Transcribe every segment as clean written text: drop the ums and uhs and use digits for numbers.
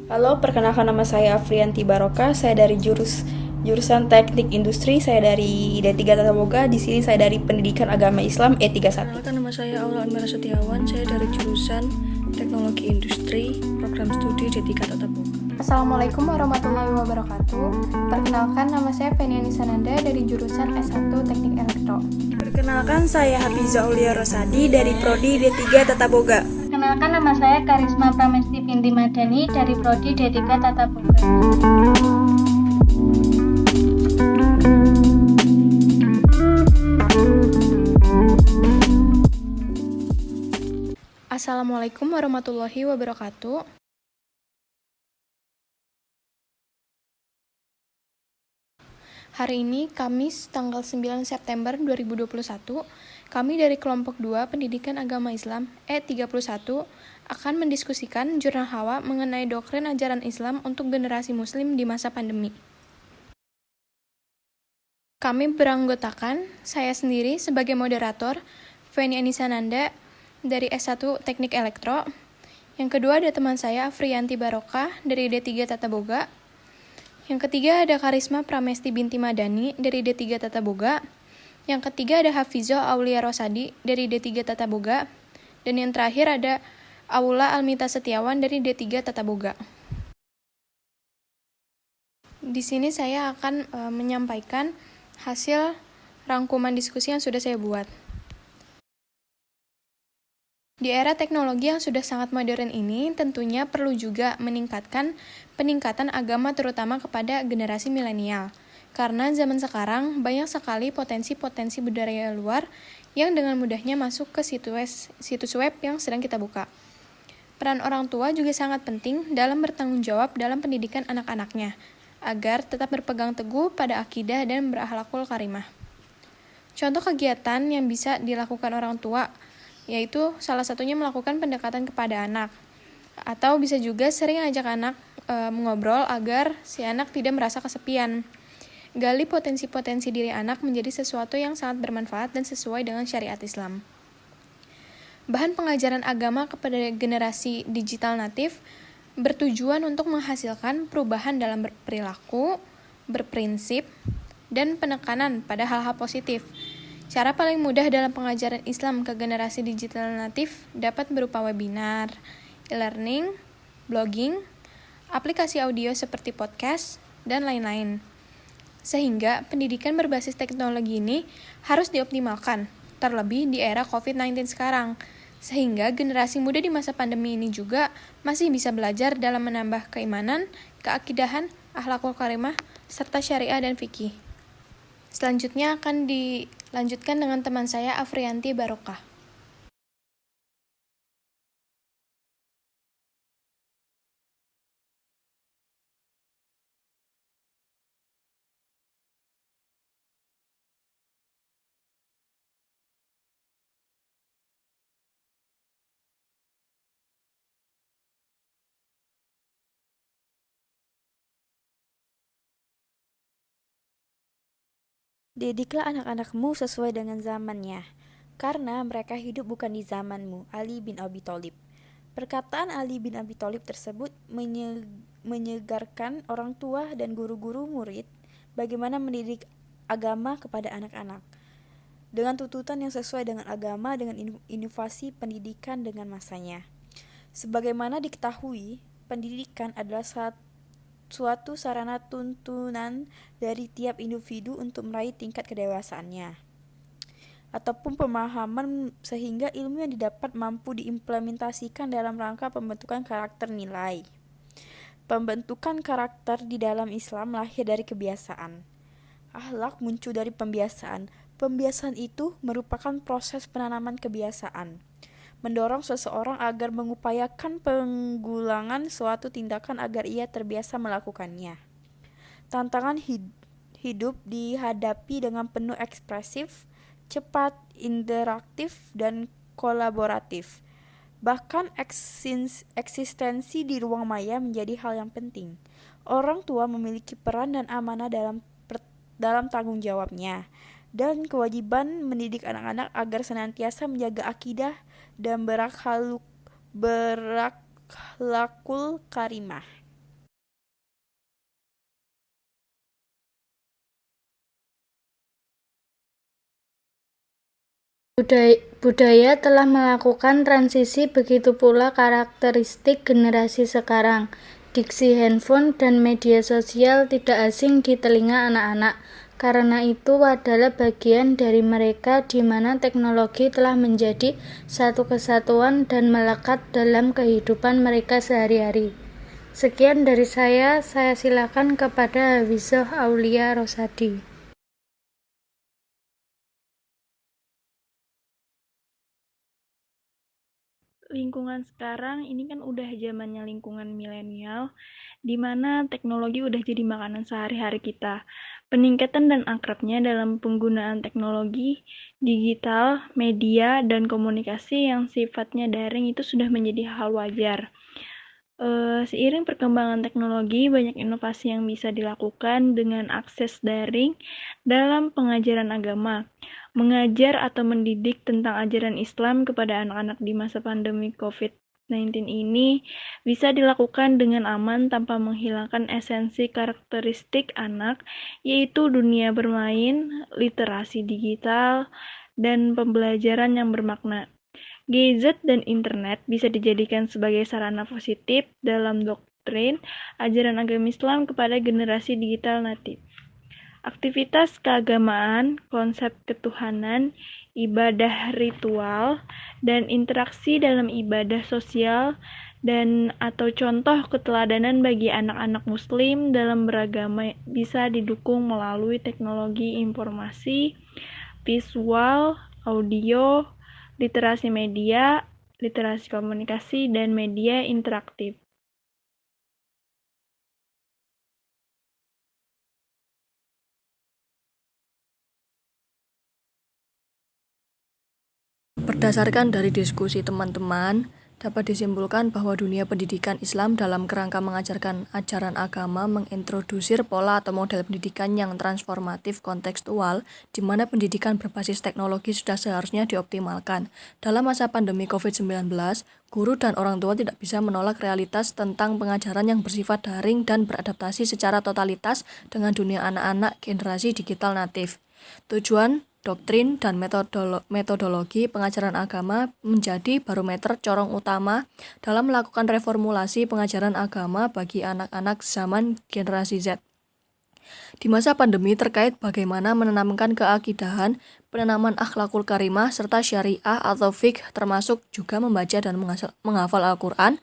Halo, perkenalkan nama saya Afrianti Baroka. Saya dari jurusan Teknik Industri. Saya dari D3 Tata Boga. Di sini saya dari Pendidikan Agama Islam E31. Perkenalkan, nama saya Aula Almira Setiawan. Saya dari jurusan Teknologi Industri, Program Studi D3 Tata Boga. Assalamualaikum warahmatullahi wabarakatuh. Perkenalkan, nama saya Feniani Sananda dari jurusan S1 Teknik Elektro. Perkenalkan, saya Hafiza Aulia Rosadi dari Prodi D3 Tata Boga. Perkenalkan, nama saya Karisma Pramesti binti Madani dari Prodi D3 Tata Boga. Assalamualaikum warahmatullahi wabarakatuh. Hari ini Kamis tanggal 9 September 2021, kami dari kelompok 2 Pendidikan Agama Islam E31 akan mendiskusikan jurnal Hawa mengenai doktrin ajaran Islam untuk generasi muslim di masa pandemi. Kami beranggotakan saya sendiri sebagai moderator, Feni Anisananda dari S1 Teknik Elektro. Yang kedua ada teman saya Afrianti Baroka dari D3 Tata Boga. Yang ketiga ada Karisma Pramesti binti Madani dari D3 Tata Boga. Yang ketiga ada Hafiza Aulia Rosadi dari D3 Tata Boga. Dan yang terakhir ada Aula Almita Setiawan dari D3 Tata Boga. Di sini saya akan menyampaikan hasil rangkuman diskusi yang sudah saya buat. Di era teknologi yang sudah sangat modern ini, tentunya perlu juga peningkatan agama terutama kepada generasi milenial. Karena zaman sekarang banyak sekali potensi-potensi budaya luar yang dengan mudahnya masuk ke situs web yang sedang kita buka. Peran orang tua juga sangat penting dalam bertanggung jawab dalam pendidikan anak-anaknya, agar tetap berpegang teguh pada akidah dan berakhlakul karimah. Contoh kegiatan yang bisa dilakukan orang tua yaitu salah satunya melakukan pendekatan kepada anak. Atau bisa juga sering ajak anak mengobrol agar si anak tidak merasa kesepian. Gali potensi-potensi diri anak menjadi sesuatu yang sangat bermanfaat dan sesuai dengan syariat Islam. Bahan pengajaran agama kepada generasi digital natif bertujuan untuk menghasilkan perubahan dalam berperilaku, berprinsip, dan penekanan pada hal-hal positif. Cara paling mudah dalam pengajaran Islam ke generasi digital natif dapat berupa webinar, e-learning, blogging, aplikasi audio seperti podcast, dan lain-lain. Sehingga pendidikan berbasis teknologi ini harus dioptimalkan, terlebih di era COVID-19 sekarang, sehingga generasi muda di masa pandemi ini juga masih bisa belajar dalam menambah keimanan, keakidahan, akhlakul karimah, serta syariah dan fikih. Selanjutnya akan dilanjutkan dengan teman saya Afrianti Baroka. Didiklah anak-anakmu sesuai dengan zamannya, karena mereka hidup bukan di zamanmu. Ali bin Abi Thalib. Perkataan Ali bin Abi Thalib tersebut menyegarkan orang tua dan guru-guru murid bagaimana mendidik agama kepada anak-anak dengan tuntutan yang sesuai dengan agama dengan inovasi pendidikan dengan masanya. Sebagaimana diketahui, pendidikan adalah suatu sarana tuntunan dari tiap individu untuk meraih tingkat kedewasaannya ataupun pemahaman sehingga ilmu yang didapat mampu diimplementasikan dalam rangka pembentukan karakter nilai. Pembentukan karakter di dalam Islam lahir dari kebiasaan. Akhlak muncul dari pembiasaan. Pembiasaan itu merupakan proses penanaman kebiasaan, mendorong seseorang agar mengupayakan penggulangan suatu tindakan agar ia terbiasa melakukannya. Tantangan hidup dihadapi dengan penuh ekspresif, cepat, interaktif, dan kolaboratif. Bahkan eksistensi di ruang maya menjadi hal yang penting. Orang tua memiliki peran dan amanah dalam tanggung jawabnya dan kewajiban mendidik anak-anak agar senantiasa menjaga akidah dan berakhlakul karimah. Budaya telah melakukan transisi, begitu pula karakteristik generasi sekarang. Diksi handphone dan media sosial tidak asing di telinga anak-anak. Karena itu adalah bagian dari mereka di mana teknologi telah menjadi satu kesatuan dan melekat dalam kehidupan mereka sehari-hari. Sekian dari saya silakan kepada Hafizah Aulia Rosadi. Lingkungan sekarang ini kan udah zamannya lingkungan milenial, di mana teknologi udah jadi makanan sehari-hari kita. Peningkatan dan akrabnya dalam penggunaan teknologi, digital, media, dan komunikasi yang sifatnya daring itu sudah menjadi hal wajar. Seiring perkembangan teknologi, banyak inovasi yang bisa dilakukan dengan akses daring dalam pengajaran agama. Mengajar atau mendidik tentang ajaran Islam kepada anak-anak di masa pandemi COVID-19 ini bisa dilakukan dengan aman tanpa menghilangkan esensi karakteristik anak, yaitu dunia bermain, literasi digital, dan pembelajaran yang bermakna. Gadget dan internet bisa dijadikan sebagai sarana positif dalam doktrin ajaran agama Islam kepada generasi digital natif. Aktivitas keagamaan, konsep ketuhanan, ibadah ritual, dan interaksi dalam ibadah sosial dan atau contoh keteladanan bagi anak-anak muslim dalam beragama bisa didukung melalui teknologi informasi, visual, audio, literasi media, literasi komunikasi, dan media interaktif. Berdasarkan dari diskusi teman-teman, dapat disimpulkan bahwa dunia pendidikan Islam dalam kerangka mengajarkan ajaran agama mengintrodusir pola atau model pendidikan yang transformatif kontekstual, di mana pendidikan berbasis teknologi sudah seharusnya dioptimalkan. Dalam masa pandemi COVID-19, guru dan orang tua tidak bisa menolak realitas tentang pengajaran yang bersifat daring dan beradaptasi secara totalitas dengan dunia anak-anak generasi digital natif. Tujuan, doktrin, dan metodologi pengajaran agama menjadi barometer corong utama dalam melakukan reformulasi pengajaran agama bagi anak-anak zaman generasi Z. Di masa pandemi terkait bagaimana menanamkan keakidahan, penanaman akhlakul karimah, serta syariah atau fiqh termasuk juga membaca dan menghafal Al-Quran,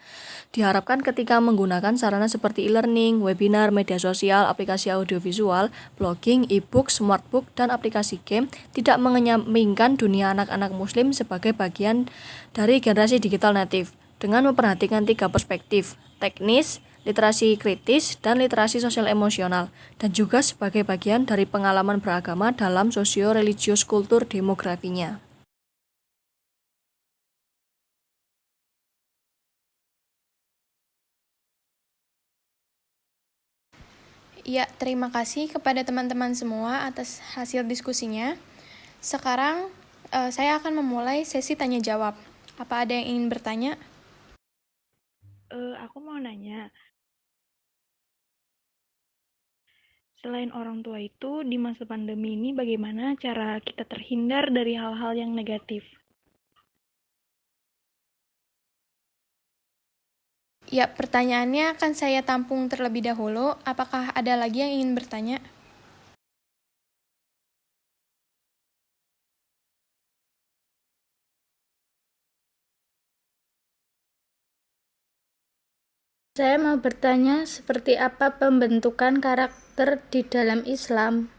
diharapkan ketika menggunakan sarana seperti e-learning, webinar, media sosial, aplikasi audiovisual, blogging, e-book, smartbook, dan aplikasi game tidak mengenyampingkan dunia anak-anak muslim sebagai bagian dari generasi digital native, dengan memperhatikan 3 perspektif, teknis, literasi kritis, dan literasi sosial emosional, dan juga sebagai bagian dari pengalaman beragama dalam sosio-religius kultur demografinya. Ya, terima kasih kepada teman-teman semua atas hasil diskusinya. Sekarang saya akan memulai sesi tanya jawab. Apa ada yang ingin bertanya? Aku mau nanya, selain orang tua itu, di masa pandemi ini bagaimana cara kita terhindar dari hal-hal yang negatif? Ya, pertanyaannya akan saya tampung terlebih dahulu. Apakah ada lagi yang ingin bertanya? Saya mau bertanya, seperti apa pembentukan karakter di dalam Islam?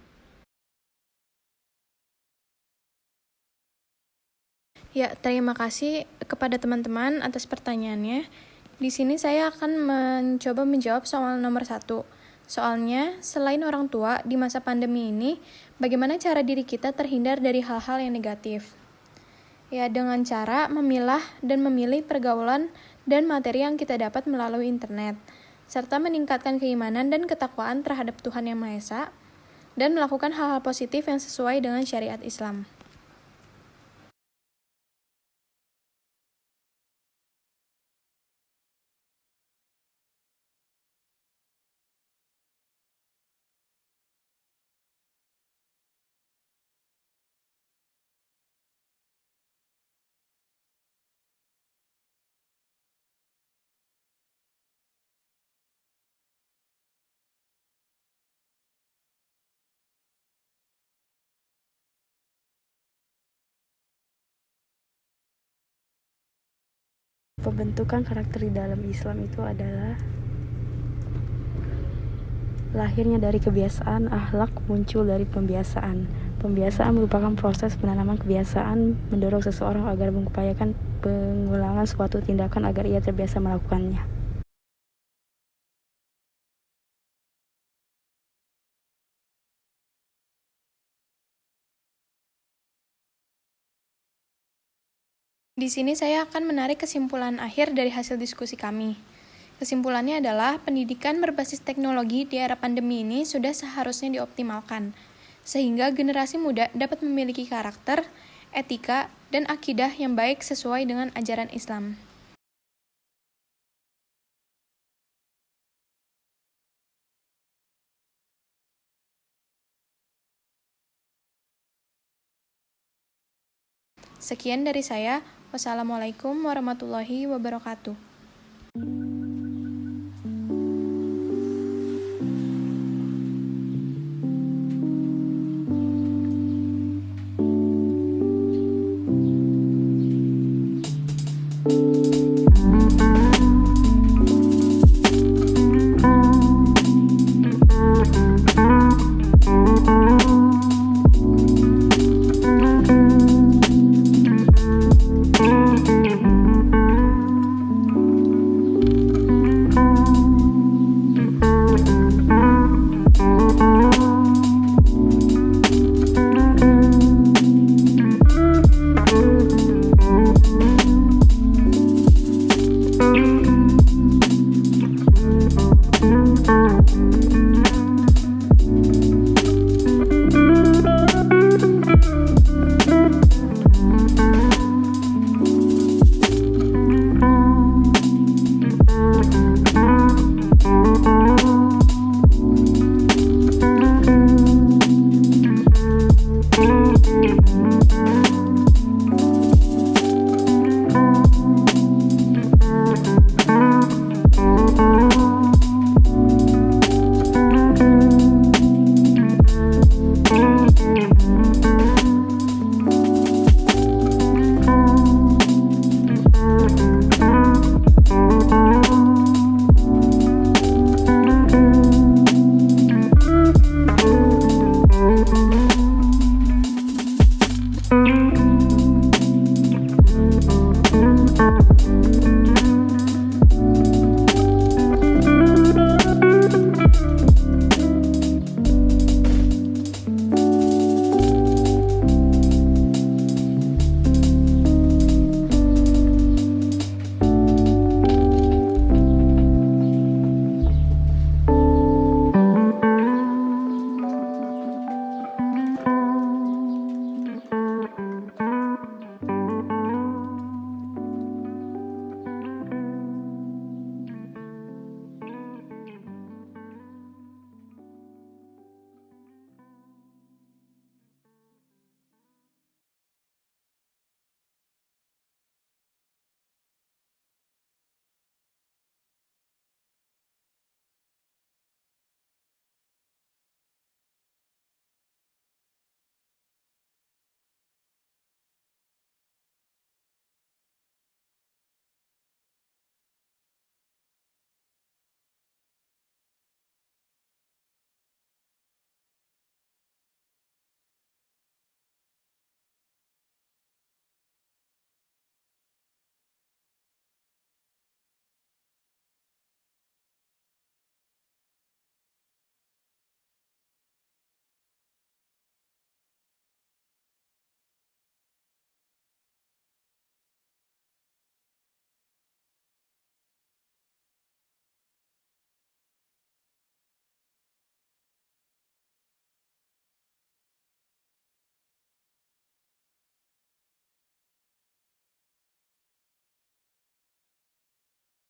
Ya, terima kasih kepada teman-teman atas pertanyaannya. Di sini saya akan mencoba menjawab soal nomor 1. Soalnya, selain orang tua, di masa pandemi ini, bagaimana cara diri kita terhindar dari hal-hal yang negatif? Ya, dengan cara memilah dan memilih pergaulan dan materi yang kita dapat melalui internet, serta meningkatkan keimanan dan ketakwaan terhadap Tuhan Yang Maha Esa, dan melakukan hal-hal positif yang sesuai dengan syariat Islam. Pembentukan karakter di dalam Islam itu adalah lahirnya dari kebiasaan, akhlak muncul dari pembiasaan. Pembiasaan merupakan proses penanaman kebiasaan mendorong seseorang agar mengupayakan pengulangan suatu tindakan agar ia terbiasa melakukannya. Di sini saya akan menarik kesimpulan akhir dari hasil diskusi kami. Kesimpulannya adalah pendidikan berbasis teknologi di era pandemi ini sudah seharusnya dioptimalkan, sehingga generasi muda dapat memiliki karakter, etika, dan akidah yang baik sesuai dengan ajaran Islam. Sekian dari saya. Wassalamualaikum warahmatullahi wabarakatuh.